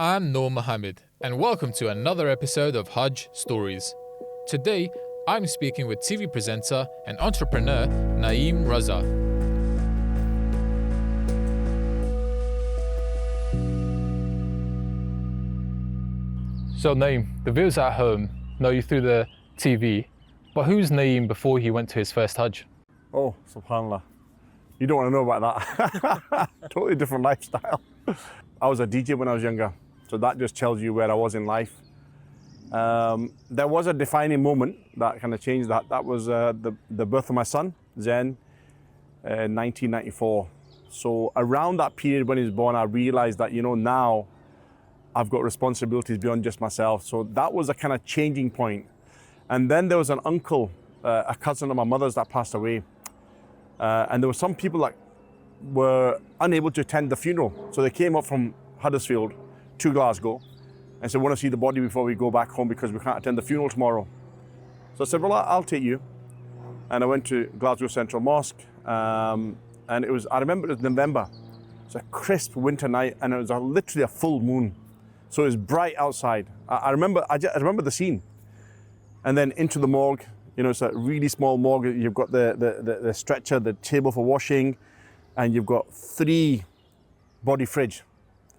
I'm Noor Mohammed, and welcome to another episode of Hajj Stories. Today, I'm speaking with TV presenter and entrepreneur Na'eem Raza. So Na'eem, the viewers at home know you through the TV, but who's Na'eem before he went to his first Hajj? Oh, subhanAllah. You don't want to know about that. Totally different lifestyle. I was a DJ when I was younger, so that just tells you where I was in life. There was a defining moment that kind of changed that. That was the birth of my son, Zen, in 1994. So around that period when he was born, I realized that, now I've got responsibilities beyond just myself. So that was a kind of changing point. And then there was an uncle, a cousin of my mother's that passed away. And there were some people that were unable to attend the funeral. So they came up from Huddersfield to Glasgow and said, "We want to see the body before we go back home because we can't attend the funeral tomorrow." So I said, "Well, I'll take you." And I went to Glasgow Central Mosque. And I remember it was November. It was a crisp winter night and it was literally a full moon. So it was bright outside. I remember the scene. And then into the morgue. It's a really small morgue. You've got the stretcher, the table for washing, and you've got 3 body fridge,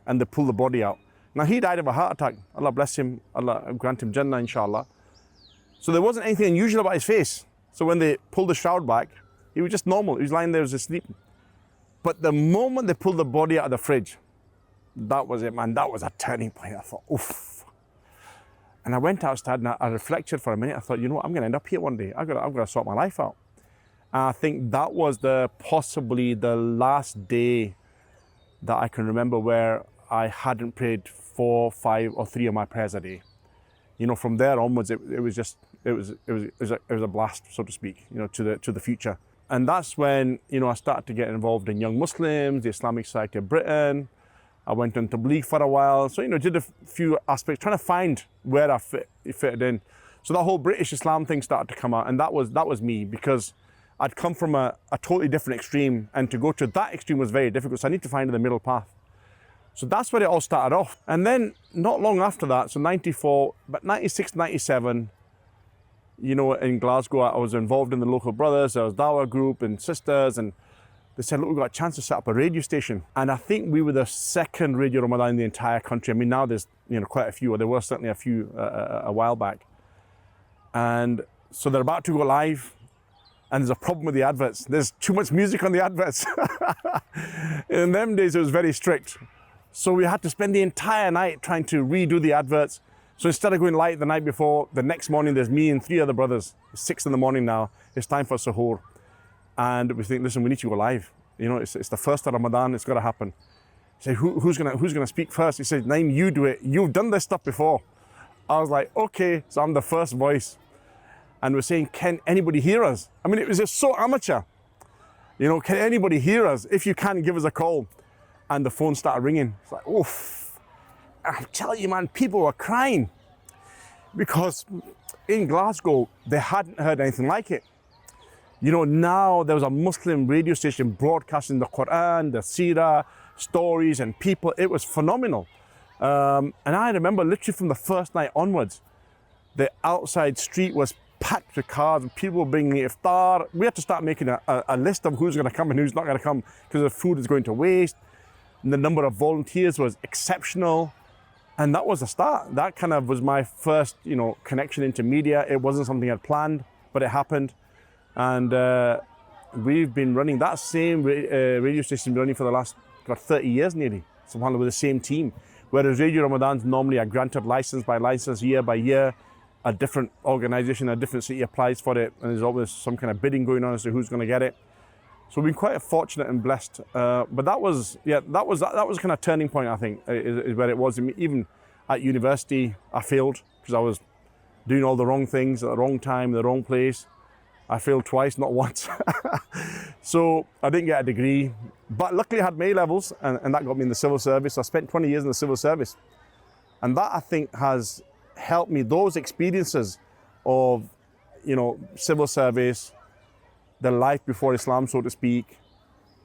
and they pull the body out. Now, he died of a heart attack. Allah bless him. Allah grant him Jannah, inshallah. So there wasn't anything unusual about his face. So when they pulled the shroud back, he was just normal. He was lying there, he was asleep. But the moment they pulled the body out of the fridge, that was it, man. That was a turning point. I thought, oof. And I went outside and I reflected for a minute. I thought, I'm going to end up here one day. I've got to sort my life out. And I think that was possibly the last day that I can remember where I hadn't prayed 4, 5, or 3 of my prayers a day. From there onwards, it was a blast, so to speak, to the future. And that's when, I started to get involved in Young Muslims, the Islamic Society of Britain. I went on Tabligh for a while. So, did a few aspects, trying to find where I fitted in. So that whole British Islam thing started to come out. And that was me, because I'd come from a totally different extreme. And to go to that extreme was very difficult. So I need to find the middle path. So that's where it all started off. And then not long after that, so 94, but 96, 97, in Glasgow, I was involved in the local brothers. There was Dawah group and sisters, and they said, "Look, we've got a chance to set up a radio station." And I think we were the second Radio Ramadan in the entire country. I mean, now there's quite a few, or there were certainly a few a while back. And so they're about to go live, and there's a problem with the adverts. There's too much music on the adverts. In them days, it was very strict. So we had to spend the entire night trying to redo the adverts. So instead of going live the night before, the next morning there's me and 3 other brothers. It's 6 in the morning now. It's time for suhoor. And we think, listen, we need to go live. It's the first of Ramadan. It's got to happen. He said, who's gonna speak first? He said, "Na'eem, you do it. You've done this stuff before." I was like, okay. So I'm the first voice. And we're saying, can anybody hear us? I mean, it was just so amateur. Can anybody hear us? If you can, give us a call. And the phone started ringing. It's like, oof. I tell you, man, people were crying. Because in Glasgow, they hadn't heard anything like it. Now there was a Muslim radio station broadcasting the Quran, the Seerah, stories and people. It was phenomenal. And I remember literally from the first night onwards, the outside street was packed with cars and people were bringing iftar. We had to start making a list of who's going to come and who's not going to come because the food is going to waste. And the number of volunteers was exceptional. And that was the start. That kind of was my first, connection into media. It wasn't something I'd planned, but it happened. And we've been running that same radio station, running for the last 30 years nearly, subhanAllah, with the same team. Whereas Radio Ramadan's normally a granted license by license, year by year. A different organization, a different city applies for it, and there's always some kind of bidding going on as to who's going to get it. So we've been quite fortunate and blessed. But that was kind of turning point, I think, is where it was. Even at university, I failed because I was doing all the wrong things at the wrong time, the wrong place. I failed twice, not once. So I didn't get a degree, but luckily I had my A-levels and that got me in the civil service. So I spent 20 years in the civil service. And that, I think, has helped me, those experiences of, civil service, the life before Islam, so to speak,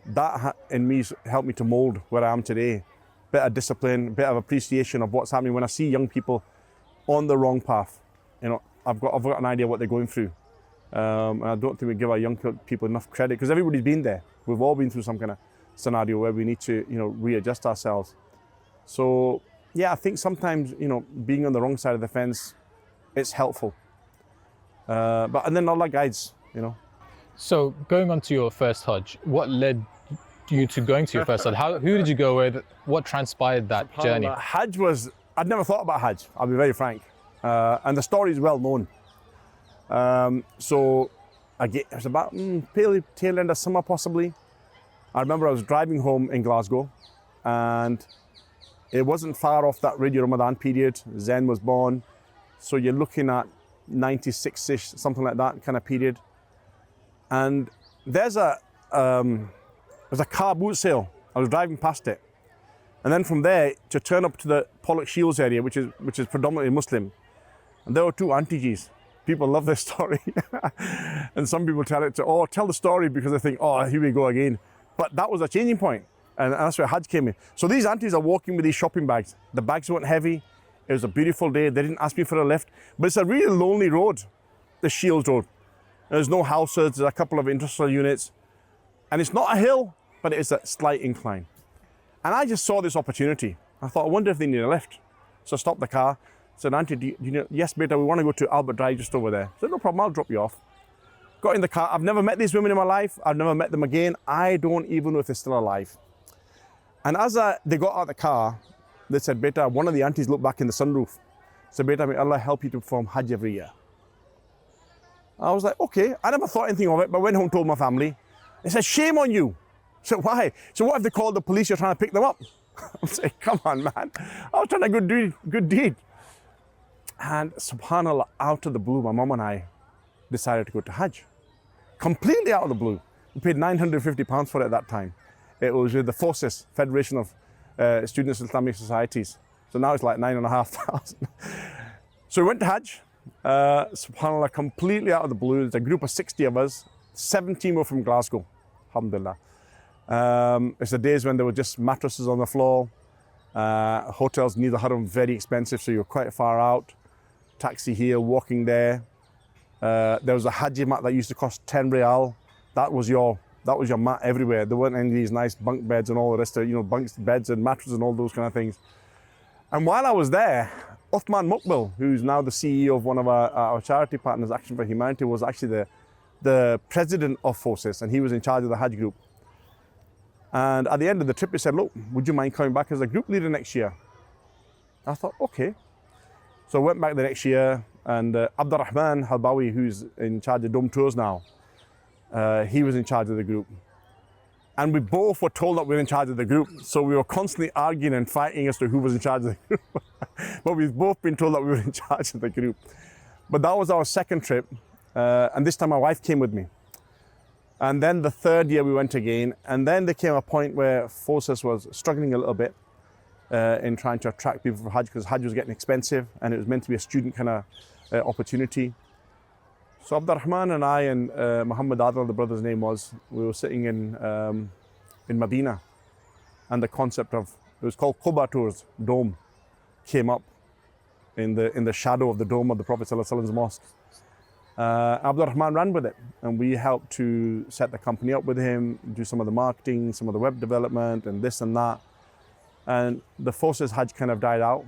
that in me helped me to mold where I am today. bit of discipline, a bit of appreciation of what's happening. When I see young people on the wrong path, I've got an idea what they're going through. And I don't think we give our young people enough credit, because everybody's been there. We've all been through some kind of scenario where we need to, readjust ourselves. So yeah, I think sometimes, being on the wrong side of the fence, it's helpful. And then Allah guides, So going on to your first Hajj, what led you to going to your first Hajj? Who did you go with? What transpired that journey? Hajj I'd never thought about Hajj, I'll be very frank. And the story is well known. It was about tail end of summer possibly. I remember I was driving home in Glasgow, and it wasn't far off that Radio Ramadan period. Zen was born. So you're looking at 96-ish, something like that kind of period. And there's a car boot sale. I was driving past it. And then from there, to turn up to the Pollock Shields area, which is predominantly Muslim, and there were two aunties. People love this story. And some people tell the story because they think, oh, here we go again. But that was a changing point. And that's where Hajj came in. So these aunties are walking with these shopping bags. The bags weren't heavy. It was a beautiful day. They didn't ask me for a lift. But it's a really lonely road, the Shields Road. There's no houses. There's a couple of industrial units. And it's not a hill, but it is a slight incline. And I just saw this opportunity. I thought, I wonder if they need a lift. So I stopped the car. Said, Auntie, do you know? Yes, beta, we want to go to Albert Drive just over there. I said, no problem, I'll drop you off. Got in the car. I've never met these women in my life. I've never met them again. I don't even know if they're still alive. And as they got out of the car, they said, beta, one of the aunties looked back in the sunroof. Said, beta, may Allah help you to perform Hajj every year. I was like, okay. I never thought anything of it, but went home, told my family. They said, shame on you. So why? So what if they called the police, you're trying to pick them up? I'm saying, come on, man. I was trying to good deed. And subhanAllah, out of the blue, my mom and I decided to go to Hajj. Completely out of the blue. We paid £950 for it at that time. It was with the FOSIS, Federation of Students of Islamic Societies. So now it's like 9,500. So we went to Hajj. SubhanAllah, completely out of the blue. There's a group of 60 of us. 17 were from Glasgow, alhamdulillah. It's the days when there were just mattresses on the floor. Hotels near the Haram, very expensive, so you're quite far out. Taxi here, walking there. There was a Hajj mat that used to cost 10 Rial. That was your mat everywhere. There weren't any of these nice bunk beds and all the rest of bunks, beds and mattresses and all those kind of things. And while I was there, Uthman Muqbil, who's now the CEO of one of our charity partners, Action for Humanity, was actually the president of FOSIS, and he was in charge of the Hajj group. And at the end of the trip, he said, look, would you mind coming back as a group leader next year? I thought, okay. So I went back the next year, and Abdurrahman Halbawi, who's in charge of Dome Tours now, he was in charge of the group. And we both were told that we were in charge of the group. So we were constantly arguing and fighting as to who was in charge of the group. But we've both been told that we were in charge of the group. But that was our second trip. And this time my wife came with me. And then the third year we went again. And then there came a point where FOSIS was struggling a little bit in trying to attract people for Hajj, because Hajj was getting expensive and it was meant to be a student kind of opportunity. So Abdurrahman and I and Muhammad Adil, the brother's name was, we were sitting in Medina, and the concept of, it was called Quba Tours, Dome, came up in the shadow of the dome of the Prophet ﷺ's mosque. Abdurrahman ran with it, and we helped to set the company up with him, do some of the marketing, some of the web development, and this and that. And the FOSIS Hajj kind of died out.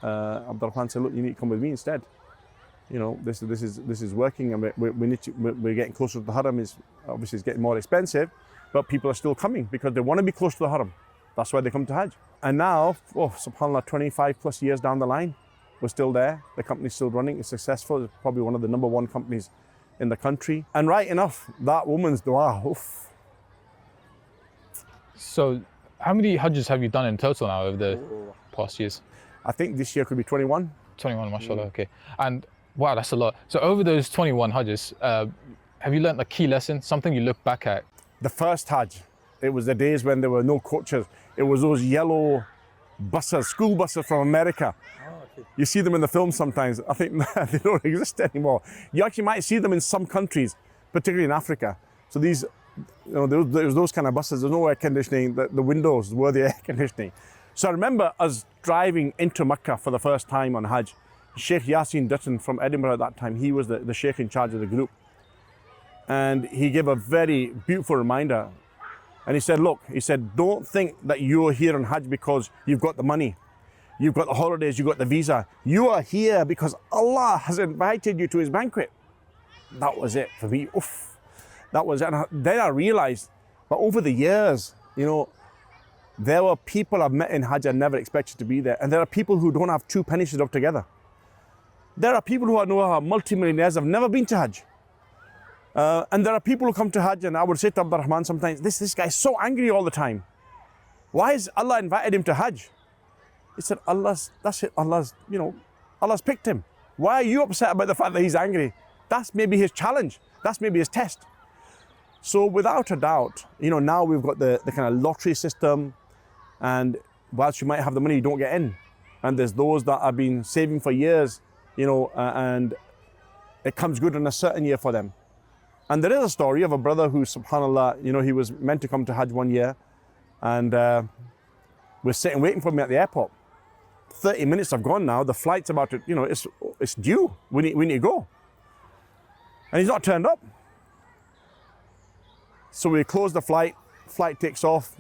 Abdurrahman said, look, you need to come with me instead. You know, this is working, and we're getting closer to the Haram. Obviously it's getting more expensive, but people are still coming because they want to be close to the Haram. That's why they come to Hajj. And now, subhanAllah, 25 plus years down the line, we're still there. The company's still running. It's successful. It's probably one of the #1 companies in the country. And right enough, that woman's dua, oof. So how many Hajjs have you done in total now over the past years? I think this year could be 21. 21, mashallah, okay. And wow, that's a lot. So over those 21 Hajjs, have you learned a key lesson, something you look back at? The first Hajj, it was the days when there were no coaches. It was those yellow buses, school buses from America. You see them in the film sometimes. I think they don't exist anymore. You actually might see them in some countries, particularly in Africa. So there was those kind of buses. There's no air conditioning. The windows were the air conditioning. So I remember us driving into Mecca for the first time on Hajj. Sheikh Yasin Dutton from Edinburgh at that time, he was the sheikh in charge of the group. And he gave a very beautiful reminder. And he said, look, he said, don't think that you're here on Hajj because you've got the money, you've got the holidays, you've got the visa. You are here because Allah has invited you to his banquet. That was it for me. Oof. That was it. And then I realized, but over the years, you know, there were people I've met in Hajj I never expected to be there. And there are people who don't have two pennies to rub together. There are people who I know are multimillionaires, have never been to Hajj. And there are people who come to Hajj, and I would say to Abdul Rahman sometimes, this guy is so angry all the time. Why has Allah invited him to Hajj? He said, that's it, Allah's picked him. Why are you upset about the fact that he's angry? That's maybe his challenge. That's maybe his test. So without a doubt, you know, now we've got the kind of lottery system, and whilst you might have the money, you don't get in. And there's those that have been saving for years, you know, and it comes good in a certain year for them. And there is a story of a brother who, subhanAllah, you know, he was meant to come to Hajj one year, and we're sitting waiting for me at the airport. 30 minutes have gone now, the flight's about to, you know, it's due, we need to go. And he's not turned up. So we close the flight takes off.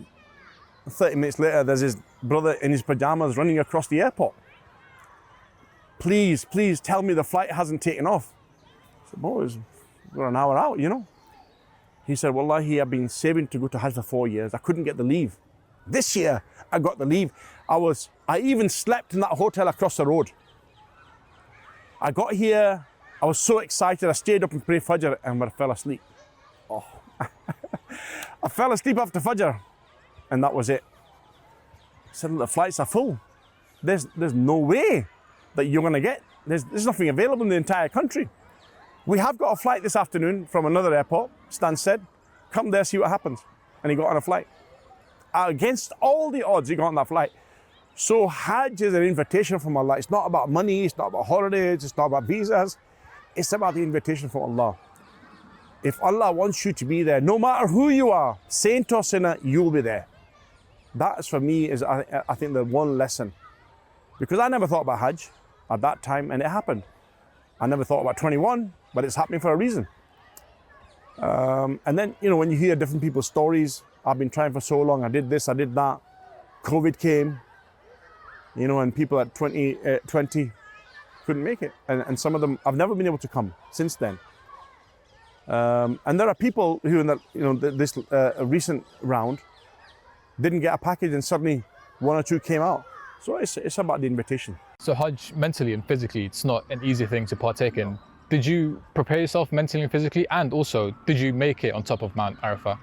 30 minutes later, there's his brother in his pajamas running across the airport. Please tell me the flight hasn't taken off. I said, boys, we're an hour out, you know. He said, Wallahi, I've been saving to go to Hajj for 4 years. I couldn't get the leave. This year, I got the leave. I even slept in that hotel across the road. I got here, I was so excited. I stayed up and prayed Fajr, and I fell asleep. Oh. I fell asleep after Fajr, and that was it. I said, the flights are full. There's no way that you're gonna get, there's nothing available in the entire country. We have got a flight this afternoon from another airport, Stan said. Come there, see what happens. And he got on a flight. Against all the odds, he got on that flight. So Hajj is an invitation from Allah. It's not about money, it's not about holidays, it's not about visas. It's about the invitation from Allah. If Allah wants you to be there, no matter who you are, saint or sinner, you'll be there. That, for me, is I think the one lesson. Because I never thought about Hajj at that time, and it happened. I never thought about 21, but it's happening for a reason. And then, you know, when you hear different people's stories, I've been trying for so long, I did this, I did that. COVID came, you know, and people at 20 couldn't make it. And some of them, I've never been able to come since then. And there are people who, in this recent round, didn't get a package, and suddenly one or two came out. So it's about the invitation. So Hajj, mentally and physically, it's not an easy thing to partake in. Did you prepare yourself mentally and physically? And also, did you make it on top of Mount Arafah?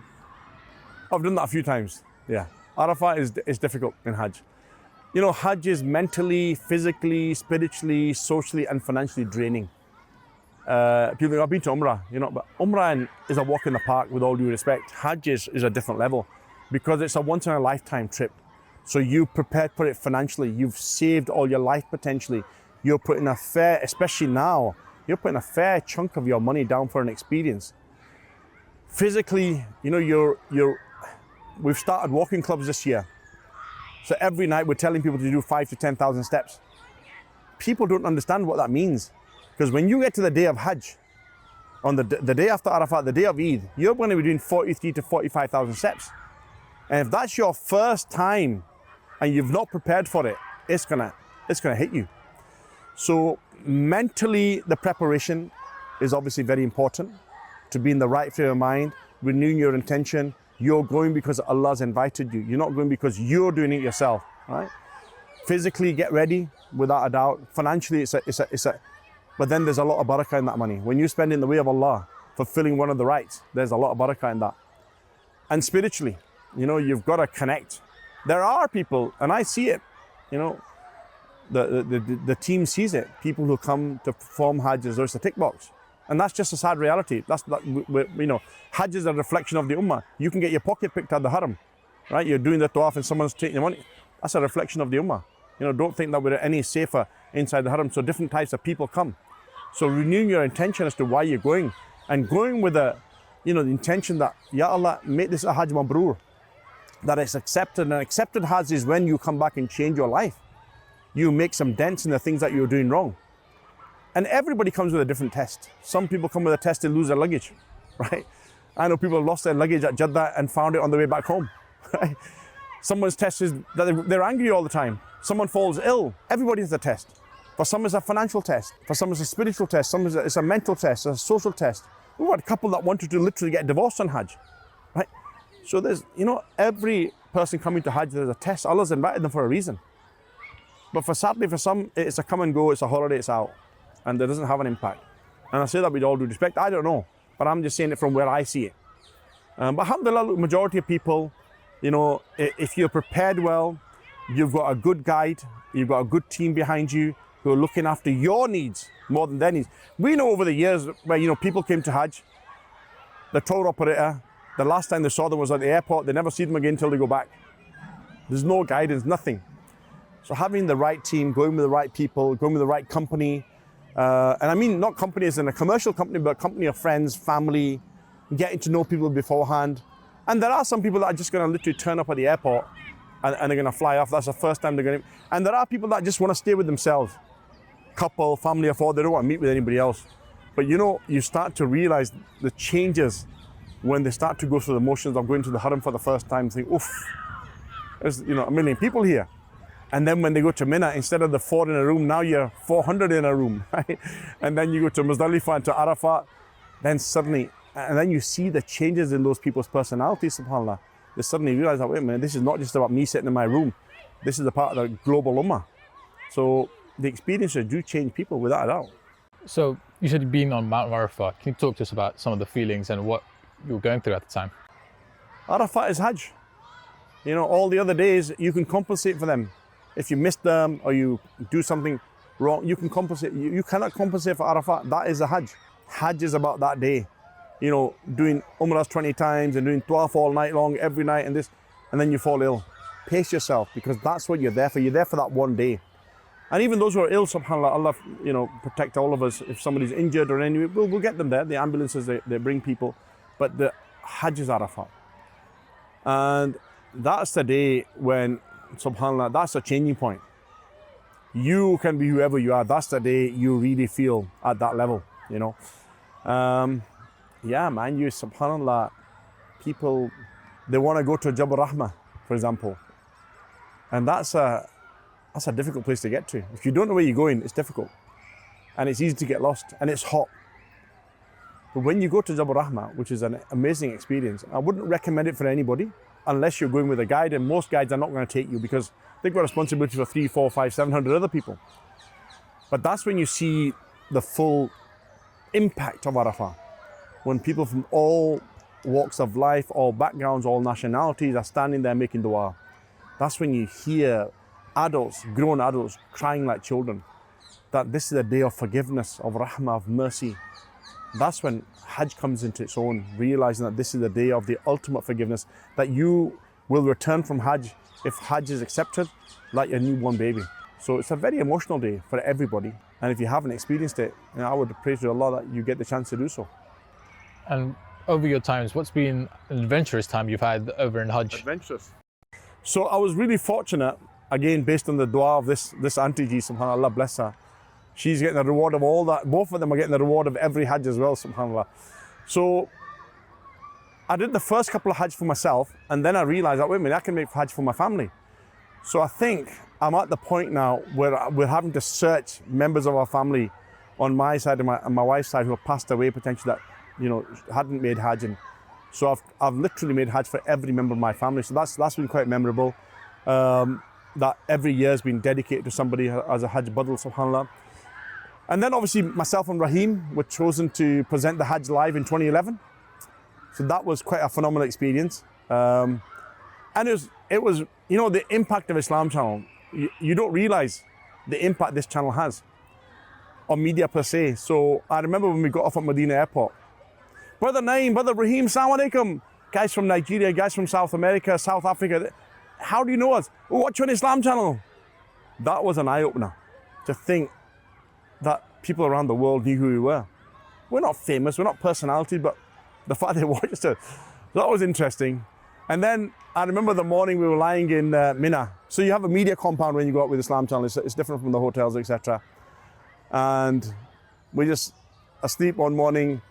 I've done that a few times, yeah. Arafah is difficult in Hajj. You know, Hajj is mentally, physically, spiritually, socially, and financially draining. People think, I've been to Umrah, you know, but Umrah is a walk in the park, with all due respect. Hajj is a different level because it's a once in a lifetime trip. So you prepared for it financially, you've saved all your life potentially. You're putting a fair, especially now, you're putting a fair chunk of your money down for an experience. Physically, you know, we've started walking clubs this year. So every night we're telling people to do 5,000 to 10,000 steps. People don't understand what that means. Because when you get to the day of Hajj, on the day after Arafat, the day of Eid, you're going to be doing 43,000 to 45,000 steps. And if that's your first time and you've not prepared for it, it's gonna hit you. So mentally, the preparation is obviously very important. To be in the right frame of mind, renewing your intention. You're going because Allah's invited you. You're not going because you're doing it yourself, right? Physically, get ready, without a doubt. Financially, but then there's a lot of barakah in that money. When you spend in the way of Allah, fulfilling one of the rights, there's a lot of barakah in that. And spiritually, you know, you've got to connect. There are people, and I see it, you know, the team sees it. People who come to perform Hajj as though it's a tick box. And that's just a sad reality. You know, Hajj is a reflection of the Ummah. You can get your pocket picked at the Haram, right? You're doing the tawaf and someone's taking your money. That's a reflection of the Ummah. You know, don't think that we're any safer inside the Haram. So different types of people come. So renewing your intention as to why you're going, and going with the intention that, Ya Allah, make this a Hajj Mabrur. that it's accepted. And accepted Hajj is when you come back and change your life. You make some dents in the things that you're doing wrong. And everybody comes with a different test. Some people come with a test to lose their luggage, right? I know people have lost their luggage at Jeddah and found it on the way back home, right? Someone's test is that they're angry all the time. Someone falls ill. Everybody has a test. For some it's a financial test. For some it's a spiritual test. Some it's a mental test, a social test. We had a couple that wanted to literally get divorced on Hajj, right? So there's, every person coming to Hajj, there's a test. Allah's invited them for a reason. But sadly for some, it's a come and go, it's a holiday, it's out. And it doesn't have an impact. And I say that with all due respect, I don't know. But I'm just saying it from where I see it. But alhamdulillah, the majority of people, if you're prepared well, you've got a good guide, you've got a good team behind you who are looking after your needs more than their needs. We know over the years where, people came to Hajj, the tour operator, the last time they saw them was at the airport, they never see them again until they go back. There's no guidance, nothing. So having the right team, going with the right people, going with the right company, and I mean not company as in a commercial company, but a company of friends, family, getting to know people beforehand. And there are some people that are just going to literally turn up at the airport and they're going to fly off. That's the first time they're going to. And there are people that just want to stay with themselves. Couple, family of four, they don't want to meet with anybody else. But you start to realize the changes when they start to go through the motions of going to the Haram for the first time, think, oof, there's a million people here. And then when they go to Mina, instead of the 4 in a room, now you're 400 in a room, right? And then you go to Muzdalifah and to Arafat, then suddenly, and then you see the changes in those people's personalities, subhanAllah. They suddenly realize that, wait a minute, this is not just about me sitting in my room. This is a part of the global ummah. So the experiences do change people without a doubt. So you said you've been on Mount Arafat. Can you talk to us about some of the feelings and what you were going through at the time? Arafat is Hajj. All the other days, you can compensate for them. If you miss them or you do something wrong, you can compensate. You cannot compensate for Arafat. That is the Hajj. Hajj is about that day. Doing Umrahs 20 times and doing Tawaf all night long, every night and then you fall ill. Pace yourself, because that's what you're there for. You're there for that one day. And even those who are ill, subhanAllah, Allah, protect all of us. If somebody's injured or anyway, we'll get them there. The ambulances, they bring people. But the Hajj is Arafat. And that's the day when, subhanAllah, that's a changing point. You can be whoever you are. That's the day you really feel at that level, Yeah, man, subhanAllah, people, they want to go to Jabal Rahmah, for example. And that's a difficult place to get to. If you don't know where you're going, it's difficult. And it's easy to get lost, and it's hot. But when you go to Jabal Rahmah, which is an amazing experience, I wouldn't recommend it for anybody unless you're going with a guide, and most guides are not going to take you because they've got responsibility for 3, 4, 5, 700 other people. But that's when you see the full impact of Arafah. When people from all walks of life, all backgrounds, all nationalities are standing there making dua. That's when you hear adults, grown adults, crying like children, that this is a day of forgiveness, of rahmah, of mercy. That's when Hajj comes into its own, realizing that this is the day of the ultimate forgiveness, that you will return from Hajj, if Hajj is accepted, like a newborn baby. So it's a very emotional day for everybody. And if you haven't experienced it, I would pray to Allah that you get the chance to do so. And over your times, what's been an adventurous time you've had over in Hajj? Adventurous. So I was really fortunate, again, based on the dua of this auntie Ji, subhanAllah, bless her. She's getting the reward of all that. Both of them are getting the reward of every Hajj as well, subhanAllah. So I did the first couple of Hajj for myself, and then I realized that, wait a minute, I can make Hajj for my family. So I think I'm at the point now where we're having to search members of our family on my side and my wife's side who have passed away potentially that, hadn't made Hajj. And so I've literally made Hajj for every member of my family. So that's been quite memorable. That every year has been dedicated to somebody as a Hajj Badal, subhanAllah. And then obviously myself and Raheem were chosen to present the Hajj live in 2011. So that was quite a phenomenal experience. And it was the impact of Islam Channel. You don't realize the impact this channel has on media per se. So I remember when we got off at Medina Airport, Brother Na'eem, Brother Raheem, Assalamu alaikum. Guys from Nigeria, guys from South America, South Africa. How do you know us? Oh, watch on Islam Channel. That was an eye-opener to think that people around the world knew who we were. We're not famous, we're not personalities, but the fact they watched us, that was interesting. And then I remember the morning we were lying in Mina. So you have a media compound when you go out with Islam Channel. It's different from the hotels, etc. And we just asleep one morning,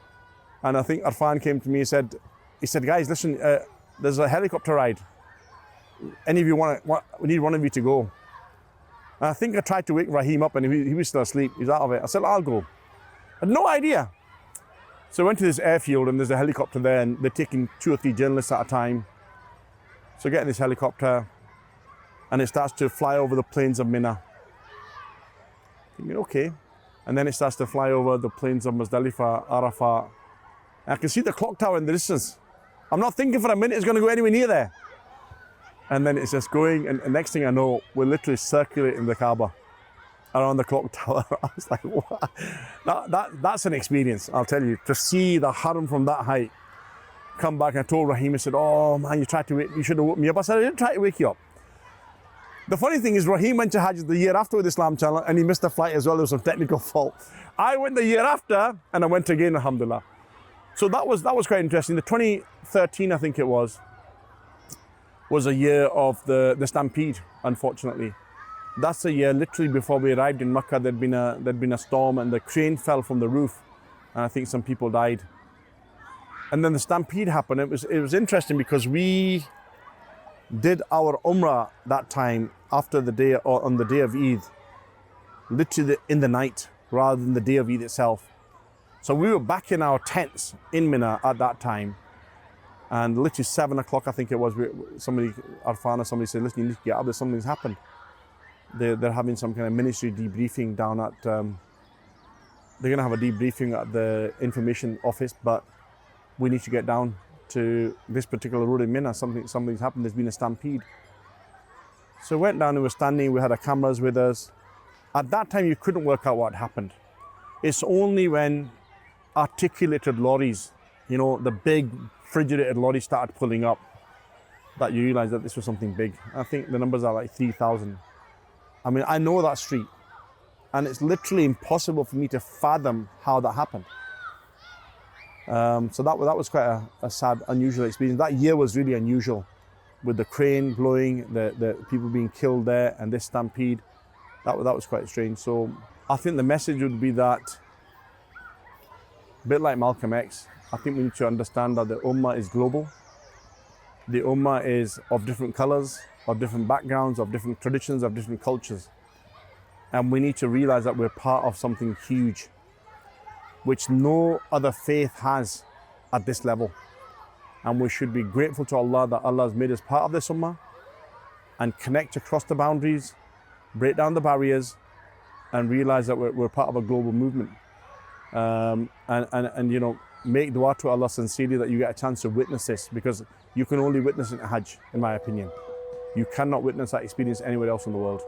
and I think Arfan came to me and he said, guys, listen, there's a helicopter ride. Any of you we need one of you to go. And I think I tried to wake Raheem up, and he was still asleep. He was out of it. I said, I'll go. I had no idea. So I went to this airfield, and there's a helicopter there, and they're taking 2 or 3 journalists at a time. So I get in this helicopter, and it starts to fly over the plains of Mina. Thinking, okay. And then it starts to fly over the plains of Muzdalifah, Arafat. And I can see the clock tower in the distance. I'm not thinking for a minute it's going to go anywhere near there. And then it's just going, and next thing I know, we're literally circulating the Kaaba around the clock tower. I was like, what? That's an experience, I'll tell you. To see the Haram from that height. Come back, and I told Raheem, I said, oh man, you should have woke me up. I said, I didn't try to wake you up. The funny thing is, Raheem went to Hajj the year after with Islam Channel, and he missed the flight as well. There was some technical fault. I went the year after, and I went again, alhamdulillah. So that was quite interesting. The 2013, I think it was a year of the stampede, unfortunately. That's a year literally before we arrived in Makkah. There'd been a storm, and the crane fell from the roof, and I think some people died. And then the stampede happened. It was interesting because we did our Umrah that time after the day, or on the day of Eid, literally in the night rather than the day of Eid itself. So we were back in our tents in Mina at that time, and literally 7 o'clock, I think it was, Arfan or somebody said, listen, you need to get out there, something's happened. They're having some kind of ministry debriefing down at, they're gonna have a debriefing at the information office, but we need to get down to this particular road in Mina. Something's happened, there's been a stampede. So we went down and we were standing, we had our cameras with us. At that time, you couldn't work out what happened. It's only when articulated lorries, the big refrigerated lorries started pulling up, that you realize that this was something big. I think the numbers are like 3,000. I mean, I know that street, and it's literally impossible for me to fathom how that happened. So that was quite a sad, unusual experience. That year was really unusual, with the crane blowing, the people being killed there, and this stampede. That was quite strange. So I think the message would be that, a bit like Malcolm X, I think we need to understand that the Ummah is global. The Ummah is of different colors, of different backgrounds, of different traditions, of different cultures. And we need to realize that we're part of something huge, which no other faith has at this level. And we should be grateful to Allah that Allah has made us part of this Ummah, and connect across the boundaries, break down the barriers, and realize that we're part of a global movement. And make dua to Allah sincerely that you get a chance to witness this, because you can only witness it in Hajj, in my opinion. You cannot witness that experience anywhere else in the world.